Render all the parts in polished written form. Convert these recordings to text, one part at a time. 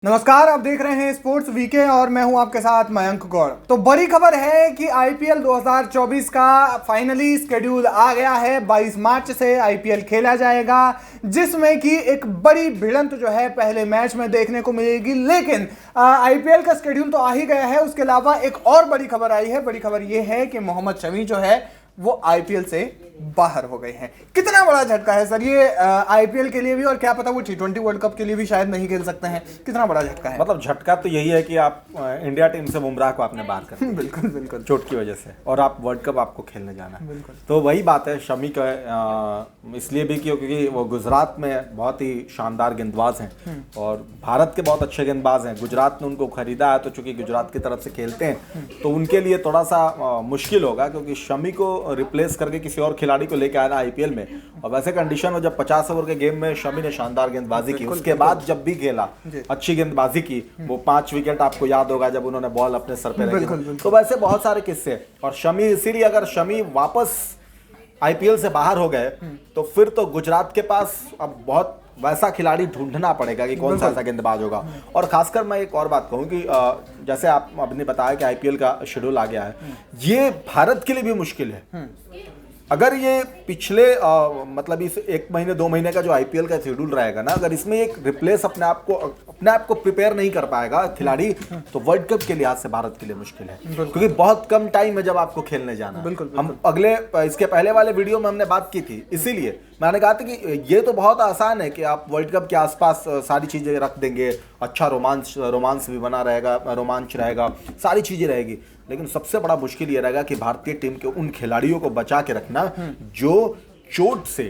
नमस्कार, आप देख रहे हैं स्पोर्ट्स वीके और मैं हूं आपके साथ मयंक गौड़। तो बड़ी खबर है कि आईपीएल 2024 का फाइनली स्केड्यूल आ गया है। 22 मार्च से आईपीएल खेला जाएगा, जिसमें कि एक बड़ी भिड़ंत जो है पहले मैच में देखने को मिलेगी। लेकिन आईपीएल का स्केड्यूल तो आ ही गया है, उसके अलावा एक और बड़ी खबर आई है। बड़ी खबर यह है कि मोहम्मद शमी जो है वो आईपीएल से बाहर हो गए हैं। कितना बड़ा झटका है सर ये आईपीएल के लिए भी, और क्या पता वो T20 वर्ल्ड कप के लिए भी शायद नहीं खेल सकते हैं। कितना बड़ा झटका है? मतलब झटका तो यही है कि आप इंडिया टीम से बुमराह को आपने बाहर कर बिल्कुल बिल्कुल, चोट की वजह से, और आप वर्ल्ड कप आपको खेलने जाना है। बिल्कुल। तो वही बात है शमी का, इसलिए भी क्योंकि वो गुजरात में बहुत ही शानदार गेंदबाज हैं और भारत के बहुत अच्छे गेंदबाज हैं। गुजरात ने उनको खरीदा है, तो चूंकि गुजरात की तरफ से खेलते हैं तो उनके लिए थोड़ा सा मुश्किल होगा, क्योंकि शमी को रिप्लेस करके किसी और खिलाड़ी को लेकर आना आईपीएल में। और वैसे कंडीशन में जब 50 ओवर के गेम में शमी ने शानदार गेंदबाजी की, उसके बाद जब भी खेला अच्छी गेंदबाजी की, वो 5 विकेट आपको याद होगा जब उन्होंने बॉल अपने सर पे रखी। तो वैसे बहुत सारे किस्से, और शमी इसीलिए अगर शमी वापस आईपीएल से बाहर हो गए तो फिर तो गुजरात के पास अब बहुत वैसा खिलाड़ी ढूंढना पड़ेगा कि कौन सा ऐसा गेंदबाज होगा। और खासकर मैं एक और बात कहूं कि जैसे आप आपने बताया कि आईपीएल का शेड्यूल आ गया है, ये भारत के लिए भी मुश्किल है। अगर ये पिछले मतलब इस 1 महीने 2 महीने का जो आईपीएल का शेड्यूल रहेगा ना, अगर इसमें एक रिप्लेस अपने आप को प्रिपेयर नहीं कर पाएगा खिलाड़ी, तो वर्ल्ड कप के लिहाज से भारत के लिए मुश्किल है, क्योंकि बहुत कम टाइम है जब आपको खेलने जाना। बिल्कुल। हम इसके पहले वाले वीडियो में हमने बात की थी, इसीलिए मैंने कहा था कि ये तो बहुत आसान है कि आप वर्ल्ड कप के आसपास सारी चीजें रख देंगे, अच्छा रोमांस भी बना रहेगा, रोमांच रहेगा, सारी चीजें रहेगी। लेकिन सबसे बड़ा मुश्किल ये रहेगा कि भारतीय टीम के उन खिलाड़ियों को बचा के रखना जो चोट से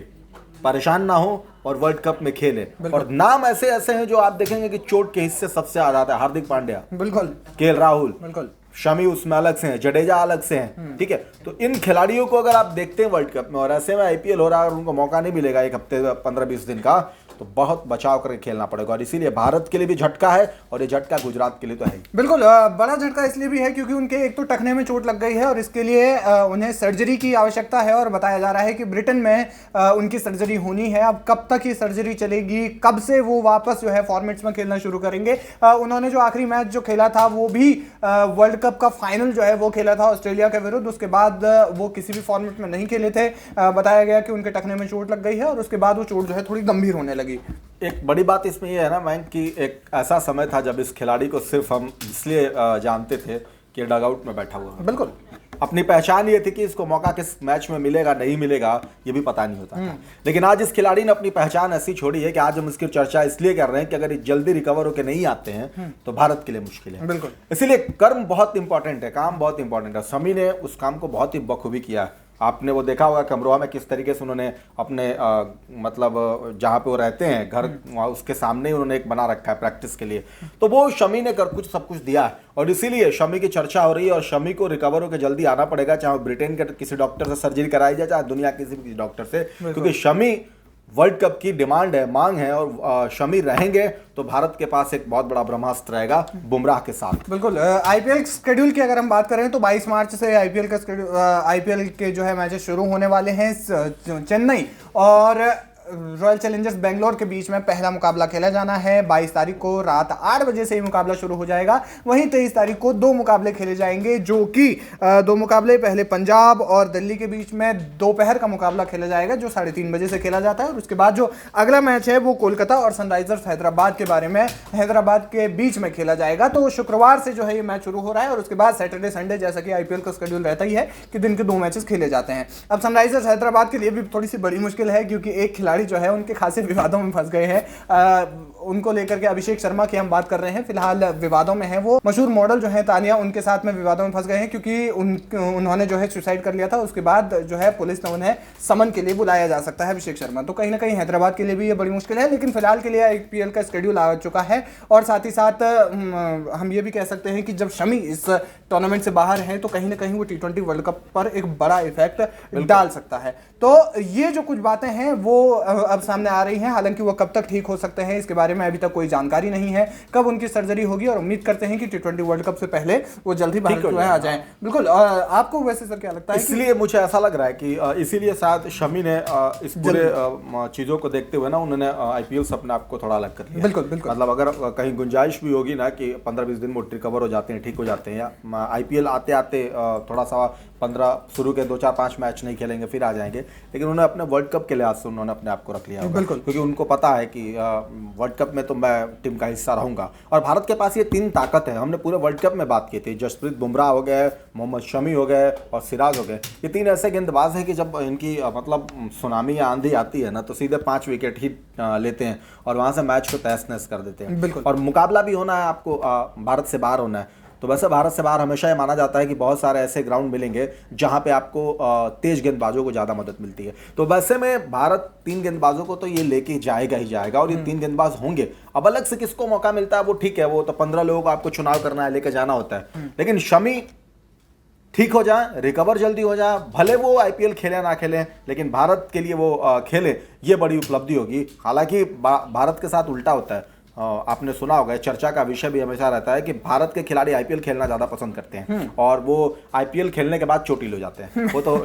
परेशान ना हो और वर्ल्ड कप में खेले। और नाम ऐसे ऐसे हैं जो आप देखेंगे कि चोट के हिस्से सबसे ज्यादा आता है। हार्दिक पांड्या, बिल्कुल, केएल राहुल, बिल्कुल, शमी उसमें अलग से हैं, जडेजा अलग से हैं, ठीक है। तो इन खिलाड़ियों को अगर आप देखते हैं वर्ल्ड कप में, और ऐसे में आईपीएल हो रहा है और उनको मौका नहीं मिलेगा 1 हफ्ते 15-20 दिन का, तो बहुत बचाव करके खेलना पड़ेगा। और इसीलिए भारत के लिए भी झटका है, और ये झटका गुजरात के लिए तो है ही। बिल्कुल। बड़ा झटका इसलिए भी है क्योंकि उनके एक तो टखने में चोट लग गई है और इसके लिए उन्हें सर्जरी की आवश्यकता है। और बताया जा रहा है कि ब्रिटेन में उनकी सर्जरी होनी है। अब कब तक ये सर्जरी चलेगी, कब से वो वापस जो है फॉर्मेट्स में खेलना शुरू करेंगे। उन्होंने जो आखिरी मैच जो खेला था वो भी वर्ल्ड कप का फाइनल जो है वो खेला था ऑस्ट्रेलिया के विरुद्ध। उसके बाद वो किसी भी फॉर्मेट में नहीं खेले थे। बताया गया कि उनके टखने में चोट लग गई है और उसके बाद वो चोट जो है थोड़ी गंभीर होने लगी। एक बड़ी बात इसमें यह है ना मैंक, कि एक ऐसा समय था जब इस खिलाड़ी को सिर्फ हम इसलिए जानते थे कि डगआउट में बैठा हुआ है। बिल्कुल, अपनी पहचान ये थी कि इसको मौका किस मैच में मिलेगा नहीं मिलेगा ये भी पता नहीं होता था। लेकिन आज इस खिलाड़ी ने अपनी पहचान ऐसी छोड़ी है कि आज हम इसकी चर्चा इसलिए कर रहे हैं कि अगर ये जल्दी रिकवर होकर नहीं आते हैं तो भारत के लिए मुश्किल है। बिल्कुल। इसीलिए कर्म बहुत इंपॉर्टेंट है, काम बहुत इंपॉर्टेंट है। शमी ने उस काम को बहुत ही बखूबी किया। आपने वो देखा होगा कमरोहा में किस तरीके से उन्होंने अपने मतलब जहाँ पे वो रहते हैं घर, उसके सामने ही उन्होंने एक बना रखा है प्रैक्टिस के लिए। तो वो शमी ने सब कुछ दिया है, और इसीलिए शमी की चर्चा हो रही है। और शमी को रिकवर होकर जल्दी आना पड़ेगा, चाहे ब्रिटेन के किसी डॉक्टर से सर्जरी कराई जाए, चाहे दुनिया के किसी डॉक्टर से, क्योंकि शमी वर्ल्ड कप की डिमांड है, मांग है। और शमी रहेंगे तो भारत के पास एक बहुत बड़ा ब्रह्मास्त्र रहेगा बुमराह के साथ। बिल्कुल। आईपीएल शेड्यूल की अगर हम बात करें तो 22 मार्च से आईपीएल के जो है मैचेस शुरू होने वाले हैं। चेन्नई और रॉयल चैलेंजर्स बेंगलोर के बीच में पहला मुकाबला खेला जाना है। 22 तारीख को रात 8 बजे से ही मुकाबला शुरू हो जाएगा। वहीं 23 तारीख को 2 मुकाबले खेले जाएंगे, जो कि 2 मुकाबले पहले पंजाब और दिल्ली के बीच में दोपहर का मुकाबला खेला जाएगा जो 3:30 बजे से खेला जाता है। और उसके बाद जो अगला मैच है वो कोलकाता और सनराइजर्स हैदराबाद के बीच में खेला जाएगा। तो शुक्रवार से जो है ये मैच शुरू हो रहा है, और उसके बाद सैटरडे संडे, जैसा कि आईपीएल का शेड्यूल रहता ही है कि दिन के 2 मैचेस खेले जाते हैं। अब सनराइजर्स हैदराबाद के लिए भी थोड़ी सी बड़ी मुश्किल है, क्योंकि एक खिलाड़ी जो है उनके खासे विवादों में फंस गए हैं। उनको लेकर के अभिषेक शर्मा की हम बात कर रहे हैं, फिलहाल विवादों में है। वो मशहूर मॉडल जो है तानिया, उनके साथ में विवादों में फंस गए हैं, क्योंकि उन्होंने जो है सुसाइड कर लिया था। उसके बाद जो है पुलिस ने उन्हें समन के लिए बुलाया जा सकता है अभिषेक शर्मा। तो कहीं ना कहीं हैदराबाद के लिए भी ये बड़ी मुश्किल है। लेकिन फिलहाल के लिए आईपीएल का शेड्यूल आ चुका है, और साथ ही साथ हम ये भी कह सकते हैं कि जब शमी इस टूर्नामेंट से बाहर है तो कहीं ना कहीं वो T20 वर्ल्ड कप पर एक बड़ा इफेक्ट डाल सकता है। तो ये जो कुछ बातें हैं वो अब सामने आ रही हैं, हालांकि वो कब तक ठीक हो सकते हैं इसके बारे में अभी तक कोई जानकारी नहीं है, कब उनकी सर्जरी होगी, और उम्मीद करते हैं कि T20 वर्ल्ड कप से पहले वो जल्द ही भारत में आ जाएं। बिल्कुल। आपको वैसे सर क्या लगता है? इसलिए मुझे ऐसा लग रहा है कि इसीलिए शायद शमी ने इस पूरे चीजों को देखते हुए ना उन्होंने आईपीएल से अपने आप को थोड़ा अलग कर लिया। बिल्कुल बिल्कुल। मतलब अगर कहीं गुंजाइश भी होगी ना कि 15-20 दिन में रिकवर हो जाते हैं, ठीक हो जाते हैं, या आईपीएल आते आते थोड़ा सा 15 शुरू के 2-4-5 मैच नहीं खेलेंगे फिर आ जाएंगे, लेकिन उन्होंने अपने वर्ल्ड कप के लिहाज से उन्होंने अपने आप को रख लिया। बिल्कुल। क्योंकि उनको पता है कि वर्ल्ड कप में तो मैं टीम का हिस्सा रहूंगा। और भारत के पास ये 3 ताकत है, हमने पूरे वर्ल्ड कप में बात की थी, जसप्रीत बुमराह हो गए, मोहम्मद शमी हो गए और सिराज हो गए। ये 3 ऐसे गेंदबाज हैं कि जब इनकी मतलब सुनामी या आंधी आती है ना तो सीधे 5 विकेट ही लेते हैं और वहां से मैच को तहस नहस कर देते हैं। बिल्कुल। और मुकाबला भी होना है आपको भारत से बाहर होना है, तो वैसे भारत से बाहर हमेशा ये माना जाता है कि बहुत सारे ऐसे ग्राउंड मिलेंगे जहां पे आपको तेज गेंदबाजों को ज़्यादा मदद मिलती है। तो वैसे में भारत 3 गेंदबाजों को तो ये लेके जाएगा ही जाएगा और ये 3 गेंदबाज होंगे। अब अलग से किसको मौका मिलता है वो ठीक है, वो तो 15 लोगों को आपको चुनाव करना है, लेके जाना होता है। लेकिन शमी ठीक हो जाए, रिकवर जल्दी हो जाए, भले वो आईपीएल खेले ना खेलें लेकिन भारत के लिए वो खेले, ये बड़ी उपलब्धि होगी। हालांकि भारत के साथ उल्टा होता है, आपने सुना होगा, चर्चा का विषय भी हमेशा रहता है कि भारत के खिलाड़ी आईपीएल खेलना ज्यादा पसंद करते हैं और वो आईपीएल खेलने के बाद चोटिल हो जाते हैं। वो तो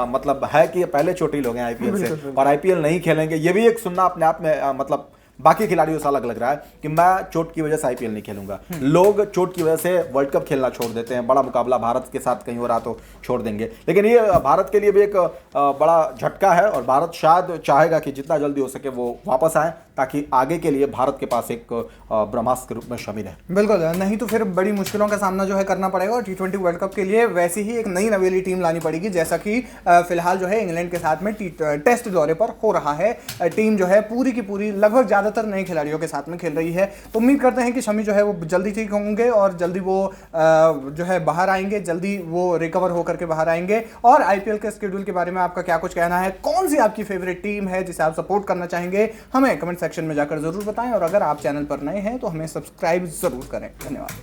मतलब है कि पहले चोटिल हो गए आईपीएल से और आईपीएल नहीं खेलेंगे। ये भी एक सुनना अपने आप में मतलब बाकी खिलाड़ियों से अलग लग रहा है कि मैं चोट की वजह से आईपीएल नहीं खेलूंगा। लोग चोट की वजह से वर्ल्ड कप खेलना छोड़ देते हैं, बड़ा मुकाबला भारत के साथ कहीं हो रहा तो छोड़ देंगे। लेकिन ये भारत के लिए भी एक बड़ा झटका है और भारत शायद चाहेगा कि जितना जल्दी हो सके वो वापस आए ताकि आगे के लिए भारत के पास एक ब्रह्मास्त्र के रूप में शमी रहे। बिल्कुल, नहीं तो फिर बड़ी मुश्किलों का सामना जो है करना पड़ेगा और T20 वर्ल्ड कप के लिए वैसी ही एक नई नवेली टीम लानी पड़ेगी, जैसा कि फिलहाल जो है इंग्लैंड के साथ में टेस्ट दौरे पर हो रहा है। टीम जो है पूरी की पूरी लगभग ज़्यादातर नए खिलाड़ियों के साथ में खेल रही है। तो उम्मीद करते हैं कि शमी जो है वो जल्दी ठीक होंगे और जल्दी वो जो है बाहर आएंगे, जल्दी वो रिकवर होकर के बाहर आएंगे। और आईपीएल के शेड्यूल के बारे में आपका क्या कुछ कहना है? कौन सी आपकी फेवरेट टीम है जिसे आप सपोर्ट करना चाहेंगे? हमें कमेंट सेक्शन में जाकर जरूर बताएं और अगर आप चैनल पर नए हैं तो हमें सब्सक्राइब जरूर करें। धन्यवाद।